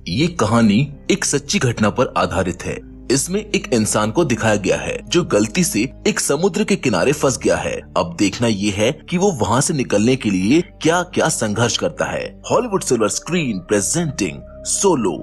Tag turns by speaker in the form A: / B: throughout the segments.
A: ये कहानी एक सच्ची घटना पर आधारित है। इसमें एक इंसान को दिखाया गया है जो गलती से एक समुद्र के किनारे फंस गया है। अब देखना ये है कि वो वहाँ से निकलने के लिए क्या क्या संघर्ष करता है। Hollywood silver screen presenting solo.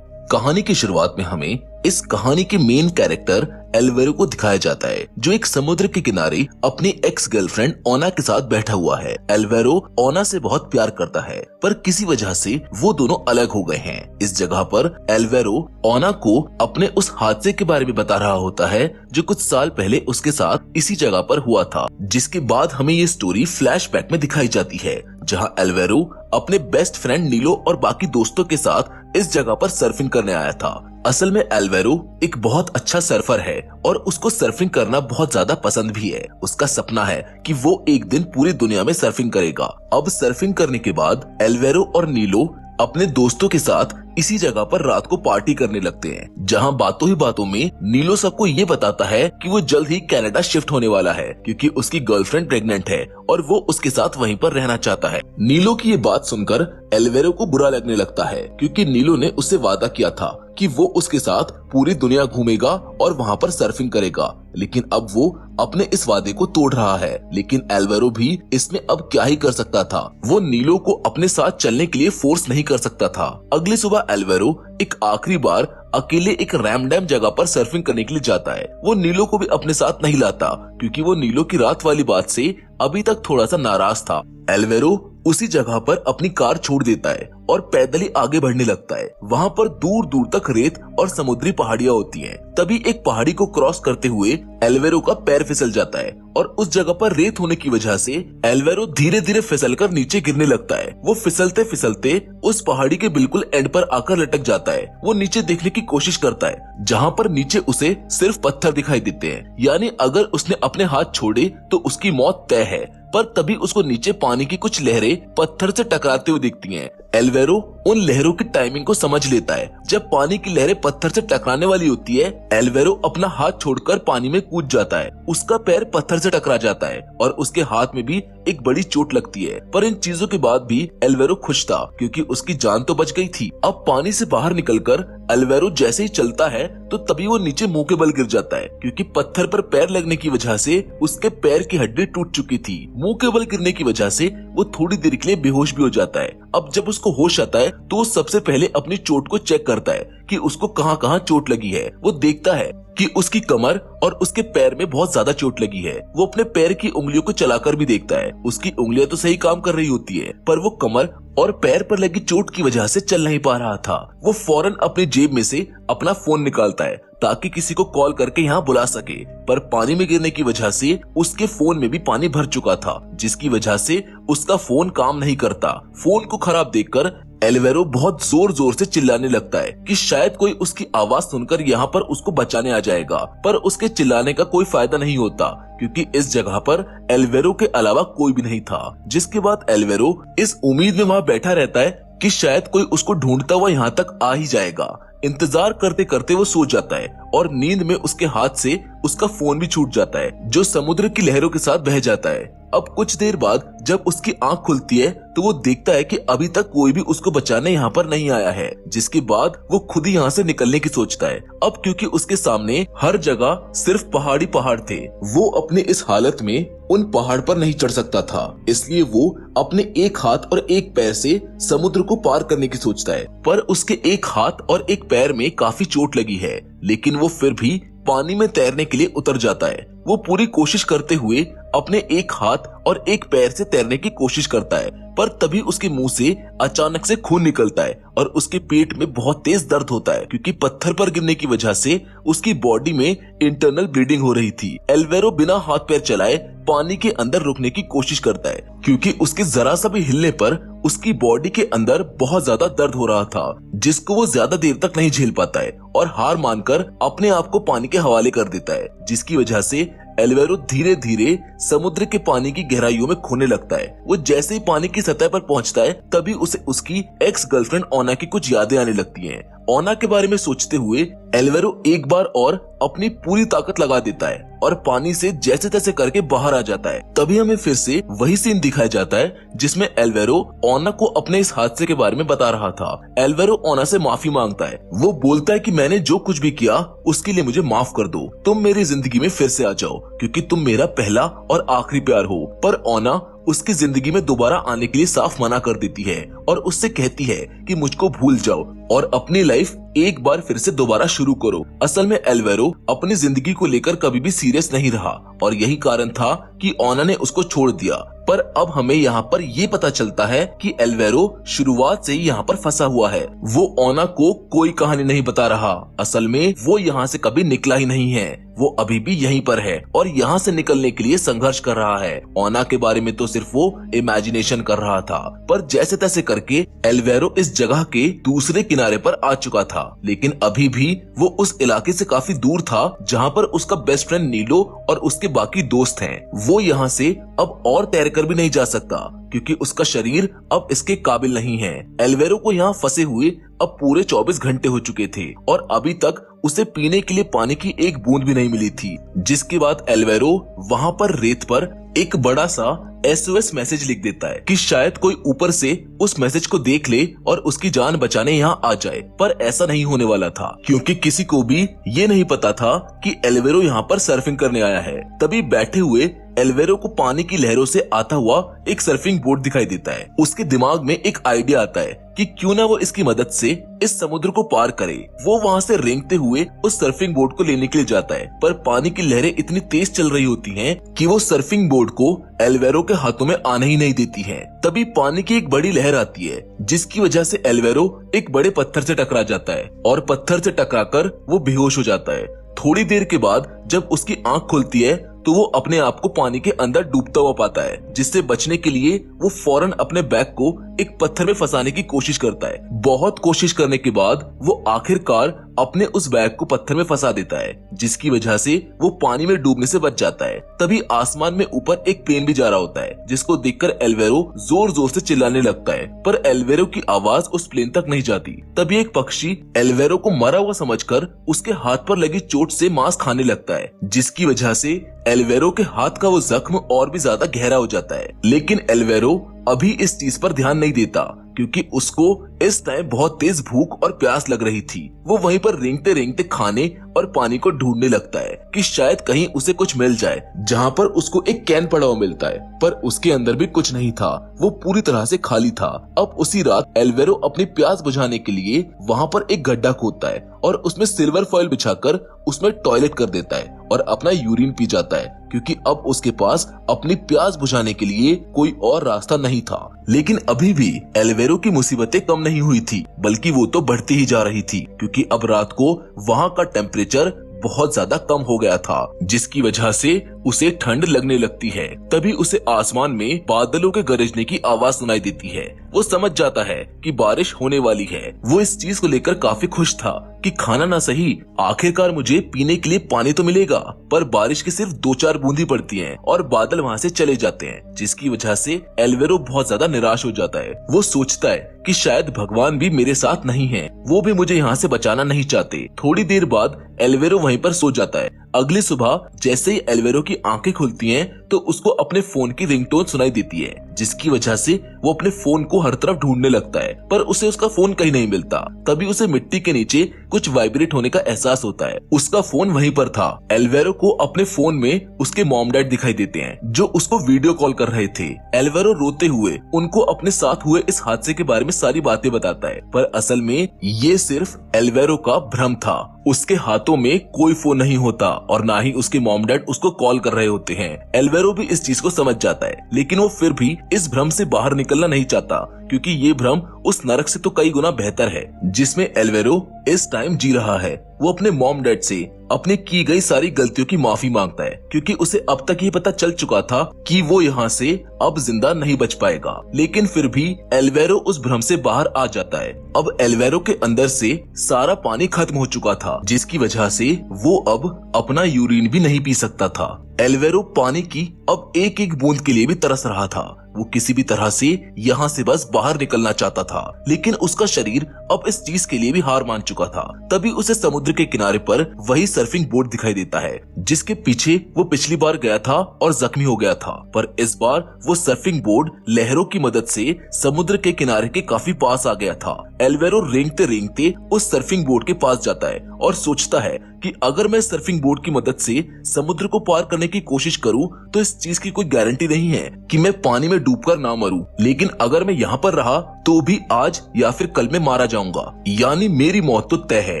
A: कहानी की शुरुआत में हमें इस कहानी के मेन कैरेक्टर एल्वेरो को दिखाया जाता है जो एक समुद्र के किनारे अपनी एक्स गर्लफ्रेंड ओना के साथ बैठा हुआ है। एल्वेरो ओना से बहुत प्यार करता है पर किसी वजह से वो दोनों अलग हो गए हैं। इस जगह पर एल्वेरो ओना को अपने उस हादसे के बारे में बता रहा होता है जो कुछ साल पहले उसके साथ इसी जगह पर हुआ था, जिसके बाद हमें ये स्टोरी फ्लैशबैक में दिखाई जाती है जहाँ एल्वेरो अपने बेस्ट फ्रेंड नीलो और बाकी दोस्तों के साथ इस जगह पर सर्फिंग करने आया था। असल में एल्वेरो एक बहुत अच्छा सर्फर है और उसको सर्फिंग करना बहुत ज्यादा पसंद भी है। उसका सपना है कि वो एक दिन पूरी दुनिया में सर्फिंग करेगा। अब सर्फिंग करने के बाद एल्वेरो और नीलो अपने दोस्तों के साथ इसी जगह पर रात को पार्टी करने लगते हैं, जहां बातों ही बातों में नीलो सबको ये बताता है कि वो जल्द ही कनाडा शिफ्ट होने वाला है क्योंकि उसकी गर्लफ्रेंड प्रेग्नेंट है और वो उसके साथ वहीं पर रहना चाहता है। नीलो की ये बात सुनकर एल्वेरो को बुरा लगने लगता है क्योंकि नीलो ने उससे वादा किया था कि वो उसके साथ पूरी दुनिया घूमेगा और वहाँ पर सर्फिंग करेगा, लेकिन अब वो अपने इस वादे को तोड़ रहा है। लेकिन एल्वेरो भी इसमें अब क्या ही कर सकता था। वो नीलो को अपने साथ चलने के लिए फोर्स नहीं कर सकता था। अगली सुबह एल्वेरो एक आखिरी बार अकेले एक रैमडैम जगह पर सर्फिंग करने के लिए जाता है। वो नीलो को भी अपने साथ नहीं लाता क्योंकि वो नीलो की रात वाली बात से अभी तक थोड़ा सा नाराज था। एल्वेरो उसी जगह पर अपनी कार छोड़ देता है और पैदल ही आगे बढ़ने लगता है। वहाँ पर दूर दूर तक रेत और समुद्री पहाड़ियाँ होती हैं। तभी एक पहाड़ी को क्रॉस करते हुए एल्वेरो का पैर फिसल जाता है और उस जगह पर रेत होने की वजह से एल्वेरो धीरे धीरे फिसलकर नीचे गिरने लगता है। वो फिसलते फिसलते उस पहाड़ी के बिल्कुल एंड पर आकर लटक जाता है। वो नीचे देखने की कोशिश करता है जहाँ पर नीचे उसे सिर्फ पत्थर दिखाई देते हैं, यानी अगर उसने अपने हाथ छोड़े तो उसकी मौत तय है। पर तभी उसको नीचे पानी की कुछ लहरें पत्थर से टकराते हुए दिखती हैं। एल्वेरो उन लहरों की टाइमिंग को समझ लेता है। जब पानी की लहरें पत्थर से टकराने वाली होती है, एल्वेरो अपना हाथ छोड़कर पानी में कूद जाता है। उसका पैर पत्थर से टकरा जाता है और उसके हाथ में भी एक बड़ी चोट लगती है। पर इन चीजों के बाद भी एल्वेरो खुश था क्योंकि उसकी जान तो बच गई थी। अब पानी से बाहर निकलकर एल्वेरो जैसे ही चलता है तो तभी वो नीचे मुंह के बल गिर जाता है क्योंकि पत्थर पर पैर लगने की वजह से उसके पैर की हड्डी टूट चुकी थी। मुंह के बल गिरने की वजह से वो थोड़ी देर के लिए बेहोश भी हो जाता है। अब जब उसको होश आता है तो वो सबसे पहले अपनी चोट को चेक करता है कि उसको कहाँ कहाँ चोट लगी है। वो देखता है कि उसकी कमर और उसके पैर में बहुत ज्यादा चोट लगी है। वो अपने पैर की उंगलियों को चलाकर भी देखता है। उसकी उंगलियां तो सही काम कर रही होती है पर वो कमर और पैर पर लगी चोट की वजह से चल नहीं पा रहा था। वो फौरन अपनी जेब में से अपना फोन निकालता है ताकि किसी को कॉल करके यहाँ बुला सके, पर पानी में गिरने की वजह से उसके फोन में भी पानी भर चुका था, जिसकी वजह से उसका फोन काम नहीं करता। फोन को खराब देखकर एल्वेरो बहुत जोर जोर से चिल्लाने लगता है कि शायद कोई उसकी आवाज सुनकर यहाँ पर उसको बचाने आ जाएगा, पर उसके चिल्लाने का कोई फायदा नहीं होता क्योंकि इस जगह पर एल्वेरो के अलावा कोई भी नहीं था। जिसके बाद एल्वेरो इस उम्मीद में वहाँ बैठा रहता है कि शायद कोई उसको ढूंढता हुआ यहाँ तक आ ही जाएगा। इंतजार करते करते वो सो जाता है और नींद में उसके हाथ से उसका फोन भी छूट जाता है जो समुद्र की लहरों के साथ बह जाता है। अब कुछ देर बाद जब उसकी आंख खुलती है तो वो देखता है कि अभी तक कोई भी उसको बचाने यहाँ पर नहीं आया है, जिसके बाद वो खुद ही यहाँ से निकलने की सोचता है। अब क्योंकि उसके सामने हर जगह सिर्फ पहाड़ी पहाड़ थे, वो अपने इस हालत में उन पहाड़ पर नहीं चढ़ सकता था, इसलिए वो अपने एक हाथ और एक पैर से समुद्र को पार करने की सोचता है। पर उसके एक हाथ और एक पैर में काफी चोट लगी है, लेकिन वो फिर भी पानी में तैरने के लिए उतर जाता है। वो पूरी कोशिश करते हुए अपने एक हाथ और एक पैर से तैरने की कोशिश करता है, पर तभी उसके मुंह से अचानक से खून निकलता है और उसके पेट में बहुत तेज दर्द होता है क्योंकि पत्थर पर गिरने की वजह से उसकी बॉडी में इंटरनल ब्लीडिंग हो रही थी। एल्वेरो बिना हाथ पैर चलाए पानी के अंदर रुकने की कोशिश करता है क्योंकि उसके जरा सा भी हिलने पर उसकी बॉडी के अंदर बहुत ज्यादा दर्द हो रहा था, जिसको वो ज्यादा देर तक नहीं झेल पाता है और हार मानकर अपने आप को पानी के हवाले कर देता है, जिसकी वजह से एल्वेरो धीरे धीरे समुद्र के पानी की गहराइयों में खोने लगता है। वो जैसे ही पानी की सतह पर पहुंचता है तभी उसे उसकी एक्स गर्लफ्रेंड ओना की कुछ यादें आने लगती हैं। ओना के बारे में सोचते हुए एल्वेरो एक बार और अपनी पूरी ताकत लगा देता है और पानी से जैसे तैसे करके बाहर आ जाता है। तभी हमें फिर से वही सीन दिखाया जाता है जिसमें एल्वेरो ओना को अपने इस हादसे के बारे में बता रहा था। एल्वेरो ओना से माफी मांगता है। वो बोलता है कि मैंने जो कुछ भी किया उसके लिए मुझे माफ कर दो, तुम मेरी जिंदगी में फिर से आ जाओ क्योंकि तुम मेरा पहला और आखिरी प्यार हो। पर ओना उसकी जिंदगी में दोबारा आने के लिए साफ मना कर देती है और उससे कहती है कि मुझको भूल जाओ और अपनी लाइफ एक बार फिर से दोबारा शुरू करो। असल में एल्वेरो अपनी जिंदगी को लेकर कभी भी सीरियस नहीं रहा और यही कारण था कि ओना ने उसको छोड़ दिया। पर अब हमें यहाँ पर ये पता चलता है कि एल्वेरो शुरुआत से ही यहाँ पर फंसा हुआ है। वो ओना को कोई कहानी नहीं बता रहा। असल में वो यहाँ से कभी निकला ही नहीं है, वो अभी भी यहीं पर है और यहाँ से निकलने के लिए संघर्ष कर रहा है। ओना के बारे में तो सिर्फ वो इमेजिनेशन कर रहा था, पर जैसे तैसे करके एल्वेरो इस जगह के दूसरे किनारे पर आ चुका था। लेकिन अभी भी वो उस इलाके से काफी दूर था जहाँ पर उसका बेस्ट फ्रेंड नीलो और उसके बाकी दोस्त हैं। वो यहाँ से अब और तैरकर भी नहीं जा सकता क्योंकि उसका शरीर अब इसके काबिल नहीं है। एल्वेरो को यहाँ फंसे हुए अब पूरे 24 घंटे हो चुके थे और अभी तक उसे पीने के लिए पानी की एक बूंद भी नहीं मिली थी। जिसके बाद एल्वेरो वहाँ पर रेत पर एक बड़ा सा SOS मैसेज लिख देता है कि शायद कोई ऊपर से उस मैसेज को देख ले और उसकी जान बचाने यहाँ आ जाए। पर ऐसा नहीं होने वाला था क्योंकि किसी को भी ये नहीं पता था कि एल्वेरो यहाँ पर सर्फिंग करने आया है। तभी बैठे हुए एल्वेरो को पानी की लहरों से आता हुआ एक सर्फिंग बोर्ड दिखाई देता है। उसके दिमाग में एक आइडिया आता है कि क्यों ना वो इसकी मदद से इस समुद्र को पार करे। वो वहाँ से रेंगते हुए उस सर्फिंग बोर्ड को लेने के लिए जाता है, पर पानी की लहरें इतनी तेज चल रही होती हैं कि वो सर्फिंग बोर्ड को एल्वेरो के हाथों में आने ही नहीं देती है। तभी पानी की एक बड़ी लहर आती है जिसकी वजह से एल्वेरो एक बड़े पत्थर से टकरा जाता है और पत्थर से टकराकर वो बेहोश हो जाता है। थोड़ी देर के बाद जब उसकी आंख खुलती है तो वो अपने आप को पानी के अंदर डूबता हुआ पाता है, जिससे बचने के लिए वो फौरन अपने बैग को एक पत्थर में फंसाने की कोशिश करता है। बहुत कोशिश करने के बाद वो आखिरकार अपने उस बैग को पत्थर में फंसा देता है, जिसकी वजह से वो पानी में डूबने से बच जाता है। तभी आसमान में ऊपर एक प्लेन भी जा रहा होता है, जिसको देखकर एल्वेरो जोर जोर से चिल्लाने लगता है, पर एल्वेरो की आवाज उस प्लेन तक नहीं जाती। तभी एक पक्षी एल्वेरो को मरा हुआ समझकर उसके हाथ पर लगी चोट से मांस खाने लगता है, जिसकी वजह से एल्वेरो के हाथ का वो जख्म और भी ज्यादा गहरा हो जाता है। लेकिन एल्वेरो अभी इस चीज पर ध्यान नहीं देता क्योंकि उसको इस टाइम बहुत तेज भूख और प्यास लग रही थी। वो वहीं पर रेंगते रेंगते खाने और पानी को ढूंढने लगता है कि शायद कहीं उसे कुछ मिल जाए, जहाँ पर उसको एक कैन पड़ा हुआ मिलता है, पर उसके अंदर भी कुछ नहीं था। वो पूरी तरह से खाली था। अब उसी रात एल्वेरो अपनी प्यास बुझाने के लिए वहाँ पर एक गड्ढा खोदता है और उसमें सिल्वर फॉइल बिछाकर उसमें टॉयलेट कर देता है और अपना यूरिन पी जाता है क्योंकि अब उसके पास अपनी प्यास बुझाने के लिए कोई और रास्ता नहीं था। लेकिन अभी भी एल्वेरो की मुसीबतें कम नहीं हुई थी, बल्कि वो तो बढ़ती ही जा रही थी क्योंकि अब रात को वहाँ का टेम्परेचर बहुत ज्यादा कम हो गया था, जिसकी वजह से उसे ठंड लगने लगती है। तभी उसे आसमान में बादलों के गरजने की आवाज सुनाई देती है। वो समझ जाता है कि बारिश होने वाली है। वो इस चीज को लेकर काफी खुश था कि खाना ना सही, आखिरकार मुझे पीने के लिए पानी तो मिलेगा। पर बारिश की सिर्फ 2-4 बूंदी पड़ती हैं और बादल वहाँ से चले जाते हैं, जिसकी वजह से एल्वेरो बहुत ज्यादा निराश हो जाता है। वो सोचता है कि शायद भगवान भी मेरे साथ नहीं है, वो भी मुझे यहाँ से बचाना नहीं चाहते। थोड़ी देर बाद एल्वेरो वहीं पर सो जाता है। अगली सुबह जैसे ही एल्वेरो की आंखें खुलती हैं तो उसको अपने फोन की रिंगटोन सुनाई देती है, जिसकी वजह से वो अपने फोन को हर तरफ ढूंढने लगता है, पर उसे उसका फोन कहीं नहीं मिलता। तभी उसे मिट्टी के नीचे कुछ वाइब्रेट होने का एहसास होता है। उसका फोन वहीं पर था। एल्वेरो को अपने फोन में उसके मॉम डैड दिखाई देते हैं जो उसको वीडियो कॉल कर रहे थे। एल्वेरो रोते हुए उनको अपने साथ हुए इस हादसे के बारे में सारी बातें बताता है, पर असल में ये सिर्फ एल्वेरो का भ्रम था। उसके हाथों में कोई फोन नहीं होता और ना ही उसके मॉम डैड उसको कॉल कर रहे होते हैं। एल्वेरो भी इस चीज को समझ जाता है, लेकिन वो फिर भी इस भ्रम से बाहर निकलना नहीं चाहता क्योंकि ये भ्रम उस नरक से तो कई गुना बेहतर है जिसमें एल्वेरो इस टाइम जी रहा है। वो अपने मॉम डैड से अपने की गई सारी गलतियों की माफी मांगता है क्योंकि उसे अब तक ये पता चल चुका था कि वो यहाँ से अब जिंदा नहीं बच पाएगा। लेकिन फिर भी एल्वेरो उस भ्रम से बाहर आ जाता है। अब एल्वेरो के अंदर से सारा पानी खत्म हो चुका था, जिसकी वजह से वो अब अपना यूरिन भी नहीं पी सकता था। एल्वेरो पानी की अब एक एक बूंद के लिए भी तरस रहा था, वो किसी भी तरह से यहाँ से बस बाहर निकलना चाहता था, लेकिन उसका शरीर अब इस चीज के लिए भी हार मान चुका था। तभी उसे समुद्र के किनारे पर वही सर्फिंग बोर्ड दिखाई देता है जिसके पीछे वो पिछली बार गया था और जख्मी हो गया था। पर इस बार वो सर्फिंग बोर्ड लहरों की मदद से समुद्र के किनारे के काफी पास आ गया था। एल्वेरो रेंगते रेंगते उस सर्फिंग बोर्ड के पास जाता है और सोचता है कि अगर मैं सर्फिंग बोर्ड की मदद से समुद्र को पार करने की कोशिश करूं तो इस चीज की कोई गारंटी नहीं है कि मैं पानी में डूबकर ना मरूं, लेकिन अगर मैं यहाँ पर रहा तो भी आज या फिर कल में मारा जाऊंगा, यानी मेरी मौत तो तय है।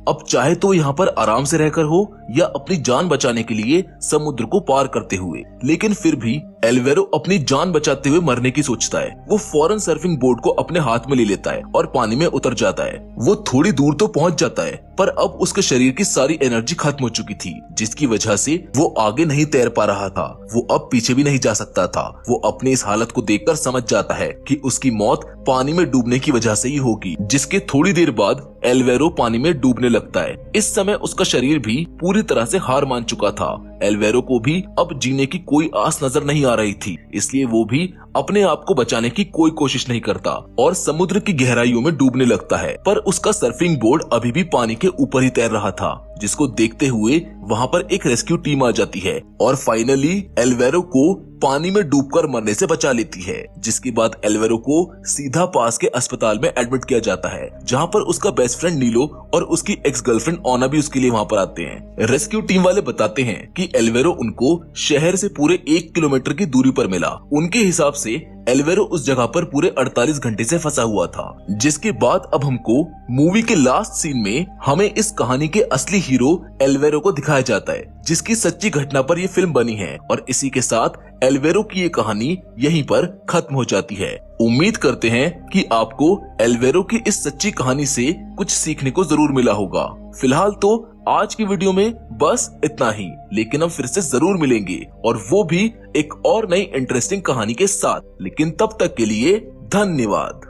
A: अब चाहे तो यहाँ पर आराम से रहकर हो या अपनी जान बचाने के लिए समुद्र को पार करते हुए, लेकिन फिर भी एल्वेरो अपनी जान बचाते हुए मरने की सोचता है। वो फौरन सर्फिंग बोर्ड को अपने हाथ में ले लेता है और पानी में उतर जाता है। वो थोड़ी दूर तो पहुंच जाता है पर अब उसके शरीर की सारी एनर्जी खत्म हो चुकी थी, जिसकी वजह से वो आगे नहीं तैर पा रहा था। वो अब पीछे भी नहीं जा सकता था। वो अपनी इस हालत को देखकर समझ जाता है कि उसकी मौत पानी में डूबने की वजह से ही होगी, जिसके थोड़ी देर बाद एल्वेरो पानी में डूबने लगता है। इस समय उसका शरीर भी पूरी तरह से हार मान चुका था। एल्वेरो को भी अब जीने की कोई आस नजर नहीं आ रही थी, इसलिए वो भी अपने आप को बचाने की कोई कोशिश नहीं करता और समुद्र की गहराइयों में डूबने लगता है। पर उसका सर्फिंग बोर्ड अभी भी पानी के ऊपर ही तैर रहा था, जिसको देखते हुए वहाँ पर एक रेस्क्यू टीम आ जाती है और फाइनली एल्वेरो को पानी में डूबकर मरने से बचा लेती है। जिसके बाद एल्वेरो को सीधा पास के अस्पताल में एडमिट किया जाता है, जहाँ पर उसका बेस्ट फ्रेंड नीलो और उसकी एक्स गर्लफ्रेंड ओना भी उसके लिए वहाँ पर आते हैं। रेस्क्यू टीम वाले बताते हैं कि एल्वेरो उनको शहर से पूरे 1 किलोमीटर की दूरी पर मिला। उनके हिसाब से एल्वेरो उस जगह पर पूरे 48 घंटे से फंसा हुआ था। जिसके बाद अब हमको मूवी के लास्ट सीन में हमें इस कहानी के असली हीरो एल्वेरो को दिखाया जाता है, जिसकी सच्ची घटना पर ये फिल्म बनी है। और इसी के साथ एल्वेरो की ये कहानी यहीं पर खत्म हो जाती है। उम्मीद करते हैं कि आपको एल्वेरो की इस सच्ची कहानी से कुछ सीखने को जरूर मिला होगा। फिलहाल तो आज की वीडियो में बस इतना ही, लेकिन हम फिर से जरूर मिलेंगे और वो भी एक और नई इंटरेस्टिंग कहानी के साथ। लेकिन तब तक के लिए धन्यवाद।